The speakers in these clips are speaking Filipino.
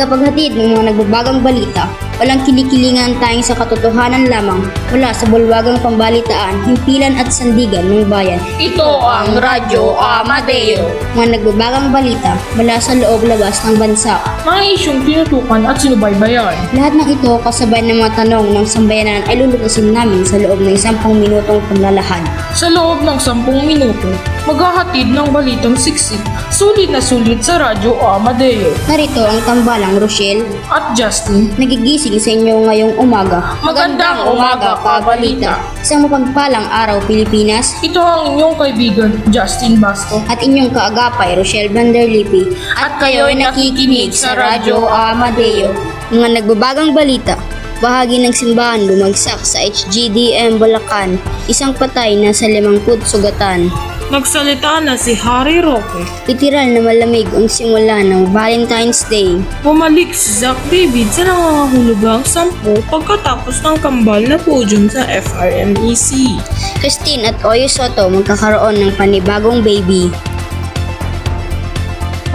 tagapaghatid ng mga nagbabagang balita. Walang kinikilingan tayong sa katotohanan lamang mula sa bulwagang pambalitaan, himpilan at sandigan ng bayan. Ito ang Radyo Amadeo. Mga nagbabagang balita mula sa loob-labas ng bansa. Mga isyong tinutukan at sinubaybayan. Lahat ng ito kasabay ng mga tanong ng sambayanan ay lulutasin namin sa loob ng 10 minutong paglalahad. Sa loob ng 10 minuto, maghahatid ng balitang siksik, sulit na sulit sa Radyo Amadeo. Narito ang tambalang Rochelle At Justin, nagigising sa inyo ngayong umaga. magandang umaga kabalita. Isang mapagpalang araw Pilipinas Ito ang inyong kaibigan, Justin Basto. at inyong kaagapay Rochelle Vanderlipi. At kayo'y nakikinig sa Radyo Amadeo. Mga nagbabagang balita. Bahagi ng simbahan bumagsak sa HGDM Bulacan. Isang patay na sa 50 sugatan. Nagsalita na si Harry Roque. Literal na malamig ang simula ng Valentine's Day. Bumalik si Zach David sa nangangahulugang 10 pagkatapos ng kambal na podium sa FRMEC. Christine at Oyo Soto magkakaroon ng panibagong baby.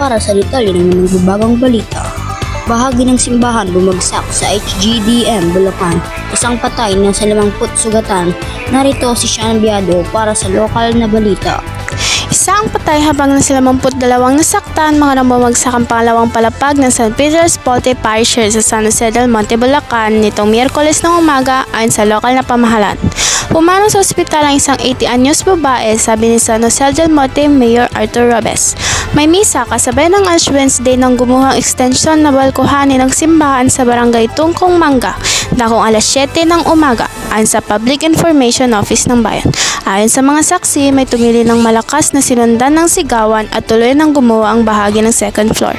Para sa detalye ng nagbabagong balita, bahagi ng simbahan bumagsak sa HGDM Bulacan. Isang patay na sa 50 sugatan. Narito si Sean Biado para sa lokal na balita. Isang patay habang nasa 52 nasaktan mga nang bumagsak ang pangalawang palapag ng St. Peter's Palte Parish Church sa San Jose del Monte, Bulacan nitong Miyerkules ng umaga ayon sa lokal na pamahalaan. Pumanaw sa ospital ang isang 80 anyos babae, sabi ni San Jose del Monte Mayor Arthur Robes. May misa kasabay ng Ash Wednesday ng gumuhang extension na balkuhanin ng simbahan sa barangay Tungkong Mangga dakong alas 7 ng umaga ayon sa Public Information Office ng bayan. Ayon sa mga saksi, may tumili ng malakas na sinundan ng sigawan at tuloy nang gumuho ang bahagi ng second floor.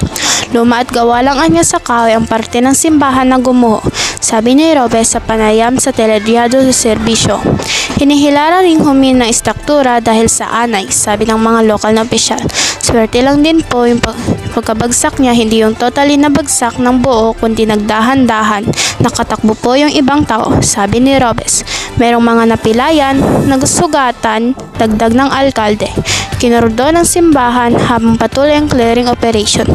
Luma at gawa lang anya sa kahoy ang parte ng simbahan na gumuho, sabi ni Robes sa panayam sa telediado sa serbisyo. Hinihilara ring humin ng istruktura dahil sa anay, sabi ng mga lokal na opisyal. Swerte lang din po yung pagkabagsak niya, hindi yung totally na bagsak ng buo kundi nagdahan-dahan. Nakatakbo po yung ibang tao, sabi ni Robes. Merong mga napilayan, nagsugatan, dagdag ng alkalde. Kinurdo ng simbahan habang patuloy ang clearing operation.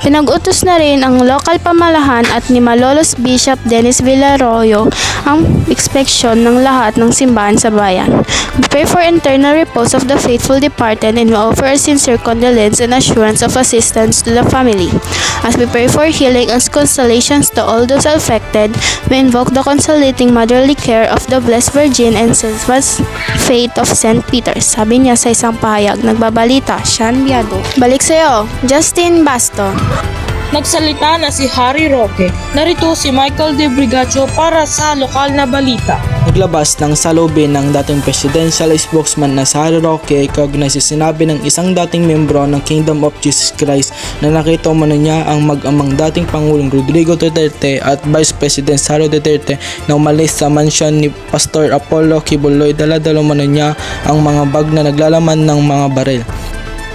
Pinag-utos na rin ang lokal pamalahan at ni Malolos Bishop Dennis Villarroyo ang inspeksyon ng lahat ng simbahan sa bayan. We pray for internal repose of the faithful departed and we offer a sincere condolence and assurance of assistance to the family. As we pray for healing and consolations to all those affected, we invoke the consolating motherly care of the Blessed Virgin and steadfast faith of St. Peter. Sabi niya sa isang pahayag. Nagbabalita, Sean Biado. Balik sa'yo, Justin Basto. Nagsalita na si Harry Roque. Narito si Michael De Brigacio para sa lokal na balita. Naglabas ng salubin ng dating presidential spokesman na si Harry Roque kaugnay sa sinabi ng isang dating membro ng Kingdom of Jesus Christ na nakita umano niya ang mag-amang dating Pangulong Rodrigo Duterte at Vice President Sara Duterte na umalis sa mansyon ni Pastor Apollo Kibuloy. Dala-dala umano niya ang mga bag na naglalaman ng mga baril.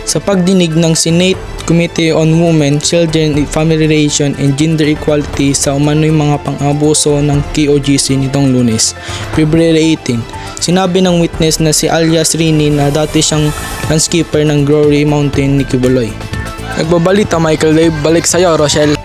Sa pagdinig ng Senate Committee on Women, Children, Family Relations and Gender Equality sa umano'y mga pang-abuso ng KOGC nitong Lunes, February 18, sinabi ng witness na si alias Rini na dati siyang landscaper ng Glory Mountain ni Kibuloy. Nagbabalita Michael Dave, balik sa'yo Rochelle.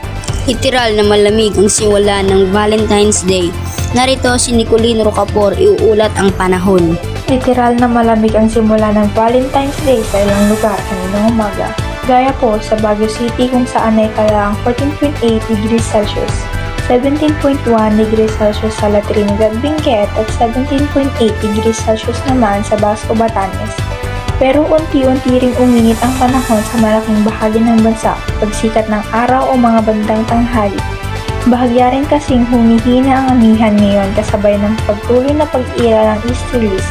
Literal na malamig ang simula ng Valentine's Day. Narito si Nicolino Rocapor, iuulat ang panahon. Literal na malamig ang simula ng Valentine's Day sa ilang lugar kaninang umaga. Gaya po sa Baguio City kung saan ay kalaang 14.8 degrees Celsius, 17.1 degrees Celsius sa La Trinidad, Benguet at 17.8 degrees Celsius naman sa Basco, Batanes. Pero unti-unti ring uminit ang panahon sa malaking bahagi ng bansa, pagsikat ng araw o mga bandang tanghali. Bahagya rin kasing humihina ang amihan ngayon kasabay ng pagtuloy na pag-ira ng easterlies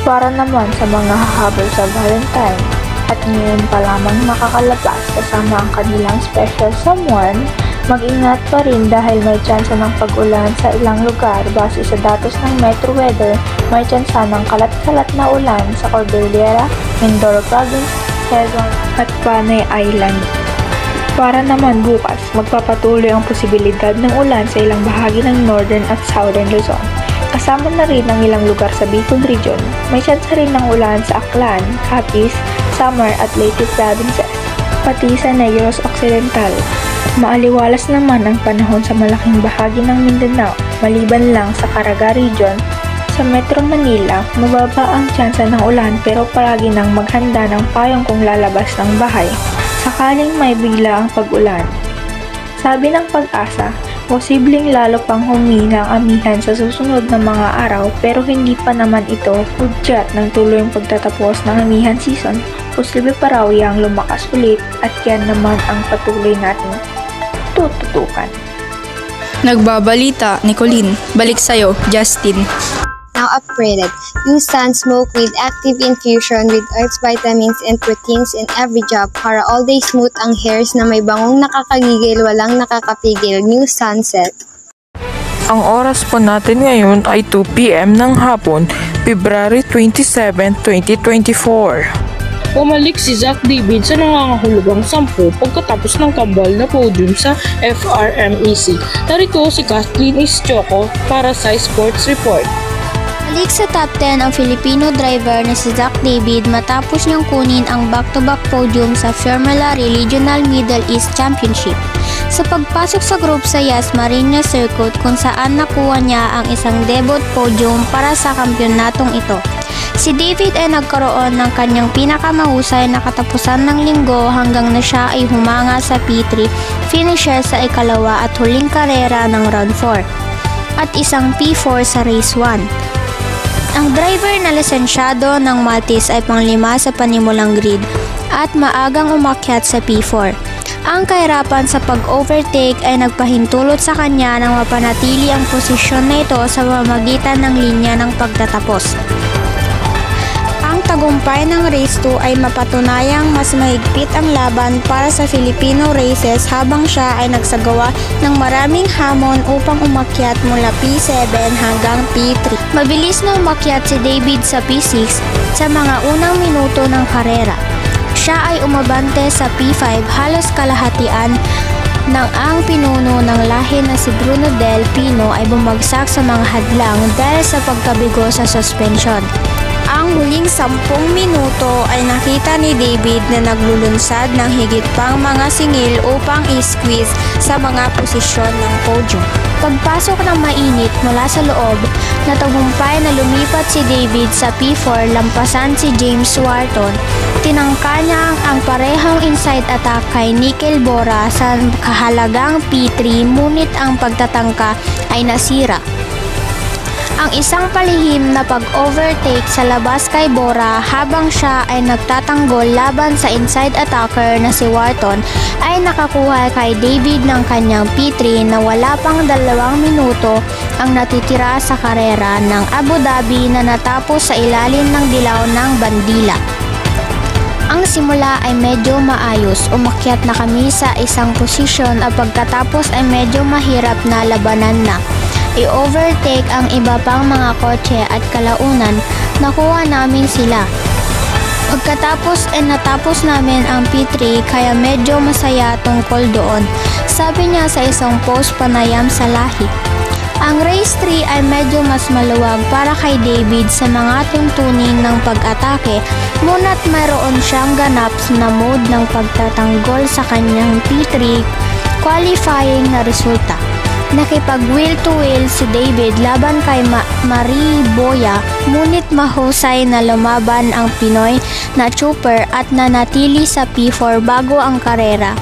para naman sa mga hahabol sa Valentine at ngayon pa lamang makakalabas kasama ang kanilang special someone. Mag-ingat pa rin dahil may tsansa ng pag-ulan sa ilang lugar base sa datos ng Metro Weather. May tsansa ng kalat-kalat na ulan sa Cordillera, Mindoro Province, Quezon at Panay Island. Para naman bukas, magpapatuloy ang posibilidad ng ulan sa ilang bahagi ng Northern at Southern Luzon. Kasama na rin ang ilang lugar sa Bicol Region. May tsansa rin ng ulan sa Aklan, Capiz, Samar at Leyte Provinces, pati sa Negros Occidental. Maaliwalas naman ang panahon sa malaking bahagi ng Mindanao, maliban lang sa Caraga Region. Sa Metro Manila, mababa ang tsansa ng ulan pero palagi nang maghanda ng payong kung lalabas ng bahay, sakaling may bigla ang pag-ulan. Sabi ng Pag-asa, posibleng lalo pang humina ang amihan sa susunod na mga araw pero hindi pa naman ito hudyat ng tuluyang pagtatapos ng amihan season. Posible pa raw yang lumakas ulit at yan naman ang patuloy nating tututukan. Nagbabalita, Nicolene. Balik sa'yo, Justin. Now upgraded. Use sun smoke with active infusion with earth's vitamins and proteins in every job para all day smooth ang hairs na may bangong nakakagigil, walang nakakapigil. New Sunset. Ang oras po natin ngayon ay 2 p.m. ng hapon, February 27, 2024. Pumalik si Zach David sa nangangahulugang 10 pagkatapos ng kambal na podium sa FRMEC. Narito si Kathleen Ischoco para sa Sports Report. Balik sa top 10 ang Filipino driver na si Zach David matapos niyang kunin ang back-to-back podium sa Formula Regional Middle East Championship. Sa pagpasok sa group sa Yas Marina Circuit kung saan nakuha niya ang isang debut podium para sa kampyonatong ito. Si David ay nagkaroon ng kanyang pinakamahusay na katapusan ng linggo hanggang na siya ay humanga sa P3 finisher sa ikalawa at huling karera ng round 4 at isang P4 sa race 1. Ang driver na lisensyado ng Maltese ay pang-5 sa panimulang grid at maagang umakyat sa P4. Ang kahirapan sa pag-overtake ay nagpahintulot sa kanya nang mapanatili ang posisyon na ito sa pamamagitan ng linya ng pagtatapos. Ang tagumpay ng race 2 ay mapatunayang mas mahigpit ang laban para sa Filipino races habang siya ay nagsagawa ng maraming hamon upang umakyat mula P7 hanggang P3. Mabilis na umakyat si David sa P6 sa mga unang minuto ng karera. Siya ay umabante sa P5 halos kalahatian nang ang pinuno ng lahi na si Bruno Del Pino ay bumagsak sa mga hadlang dahil sa pagkabigo sa suspension. Ang huling 10 minuto ay nakita ni David na naglulunsad ng higit pang mga singil upang i-squeeze sa mga posisyon ng podium. Pagpasok ng mainit mula sa loob, natagumpay na lumipat si David sa P4 lampasan si James Wharton. Tinangka niya ang parehong inside attack kay Nickel Bora sa kahalagang P3 ngunit ang pagtatangka ay nasira. Ang isang palihim na pag-overtake sa labas kay Bora habang siya ay nagtatanggol laban sa inside attacker na si Wharton ay nakakuha kay David ng kanyang P3 na wala pang 2 minuto ang natitira sa karera ng Abu Dhabi na natapos sa ilalim ng dilaw ng bandila. Ang simula ay medyo maayos, umakyat na kami sa isang posisyon at pagkatapos ay medyo mahirap na labanan na. I-overtake ang iba pang mga kotse at kalaunan, nakuha namin sila. Pagkatapos ay natapos namin ang P3 kaya medyo masaya tungkol doon, sabi niya sa isang post panayam sa lahi. Ang race 3 ay medyo mas maluwag para kay David sa mga tuntunin ng pag-atake, ngunit mayroon siyang ganap na mode ng pagtatanggol sa kanyang P3 qualifying na resulta. Nakipag-wheel to wheel si David laban kay Marie Boya, ngunit mahusay na lumaban ang Pinoy na trooper at nanatili sa P4 bago ang karera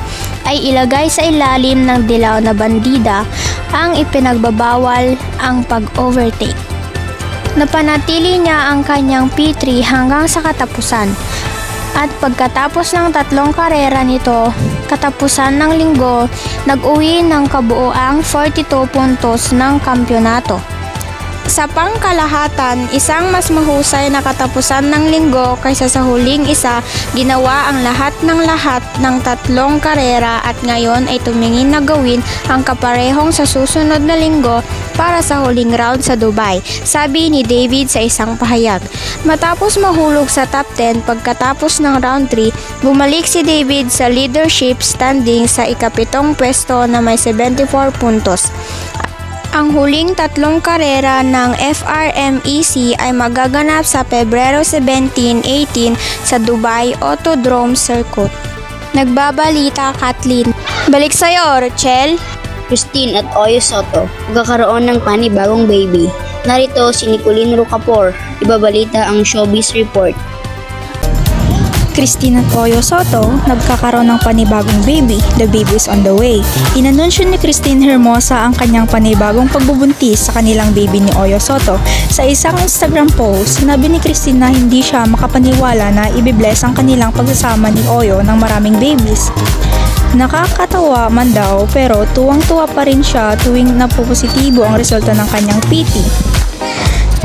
ay ilagay sa ilalim ng dilaw na bandida ang ipinagbabawal ang pag-overtake. Napanatili niya ang kanyang P3 hanggang sa katapusan. At pagkatapos ng 3 karera nito, katapusan ng linggo, nag-uwi ng kabuoang 42 puntos ng kampyonato. Sa pangkalahatan, isang mas mahusay na katapusan ng linggo kaysa sa huling isa, ginawa ang lahat ng 3 karera at ngayon ay tumingin na gawin ang kaparehong sa susunod na linggo para sa huling round sa Dubai, sabi ni David sa isang pahayag. Matapos mahulog sa top 10 pagkatapos ng round 3, bumalik si David sa leadership standing sa ika-7 pwesto na may 74 puntos. Ang huling 3 karera ng FRMEC ay magaganap sa Pebrero 17-18 sa Dubai Autodrome Circuit. Nagbabalita, Kathleen. Balik sa'yo, Rochelle. Christine at Oyo Soto magkakaroon ng panibagong baby. Narito si Nicolene Rocapor, ibabalita ang Showbiz Report. Christine at Oyo Soto nagkakaroon ng panibagong baby. The baby is on the way. Inanunsyo ni Christine Hermosa ang kanyang panibagong pagbubuntis sa kanilang baby ni Oyo Soto. Sa isang Instagram post, sinabi ni Christine na hindi siya makapaniwala na ibibless ang kanilang pagsasama ni Oyo ng maraming babies. Nakakatawa man daw pero tuwang-tuwa pa rin siya tuwing napopositibo ang resulta ng kanyang PT.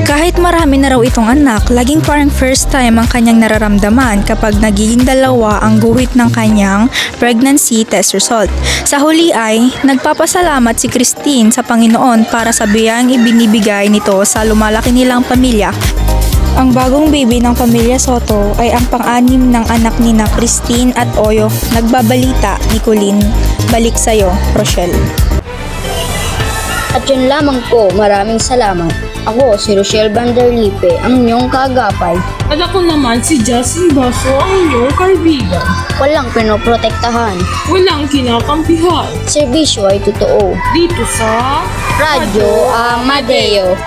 Kahit marami na raw itong anak, laging parang first time ang kanyang nararamdaman kapag nagiging dalawa ang guhit ng kanyang pregnancy test result. Sa huli ay, nagpapasalamat si Christine sa Panginoon para sa biyayang ibinibigay nito sa lumalaki nilang pamilya. Ang bagong baby ng pamilya Soto ay ang pang-anim ng anak ni na Christine at Oyo. Nagbabalita, Nicolene. Balik sa'yo, Rochelle. At yun lamang po, maraming salamat. Ako si Rochelle Vanderlipe, ang inyong kaagapay. At ako naman si Justin Baso, ang inyong kaibigan. Walang pinoprotektahan. Walang kinakampihan. Serbisyo ay totoo. Dito sa Radyo Amadeo.